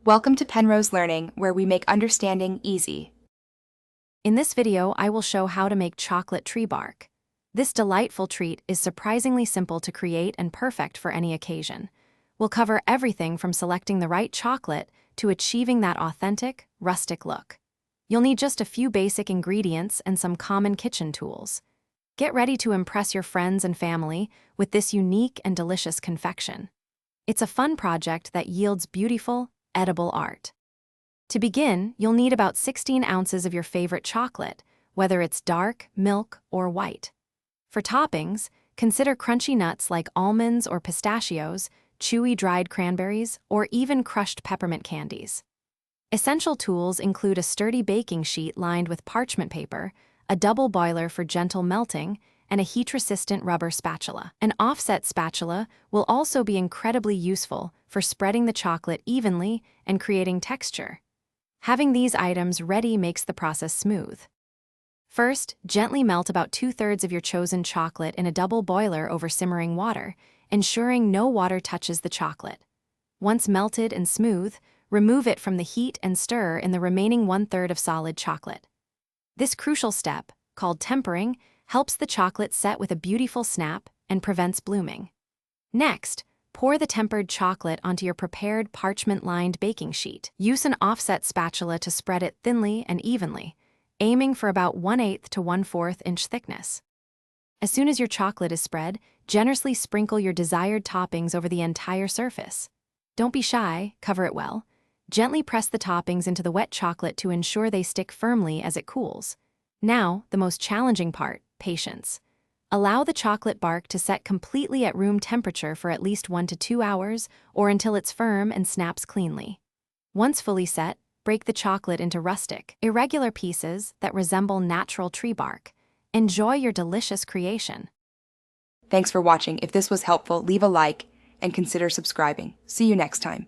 Welcome to Penrose Learning, where we make understanding easy. In this video, I will show how to make chocolate tree bark. This delightful treat is surprisingly simple to create and perfect for any occasion. We'll cover everything from selecting the right chocolate to achieving that authentic, rustic look. You'll need just a few basic ingredients and some common kitchen tools. Get ready to impress your friends and family with this unique and delicious confection. It's a fun project that yields beautiful, edible art. To begin, you'll need about 16 ounces of your favorite chocolate, whether it's dark, milk, or white. For toppings, consider crunchy nuts like almonds or pistachios, chewy dried cranberries, or even crushed peppermint candies. Essential tools include a sturdy baking sheet lined with parchment paper, a double boiler for gentle melting, and a heat-resistant rubber spatula. An offset spatula will also be incredibly useful for spreading the chocolate evenly and creating texture. Having these items ready makes the process smooth. First, gently melt about 2/3 of your chosen chocolate in a double boiler over simmering water, ensuring no water touches the chocolate. Once melted and smooth, remove it from the heat and stir in the remaining 1/3 of solid chocolate. This crucial step, called tempering, helps the chocolate set with a beautiful snap and prevents blooming. Next, pour the tempered chocolate onto your prepared parchment-lined baking sheet. Use an offset spatula to spread it thinly and evenly, aiming for about 1/8 to 1/4 inch thickness. As soon as your chocolate is spread, generously sprinkle your desired toppings over the entire surface. Don't be shy, cover it well. Gently press the toppings into the wet chocolate to ensure they stick firmly as it cools. Now, the most challenging part, patience. Allow the chocolate bark to set completely at room temperature for at least 1 to 2 hours or until it's firm and snaps cleanly. Once fully set, break the chocolate into rustic, irregular pieces that resemble natural tree bark. Enjoy your delicious creation. Thanks for watching. If this was helpful, leave a like and consider subscribing. See you next time.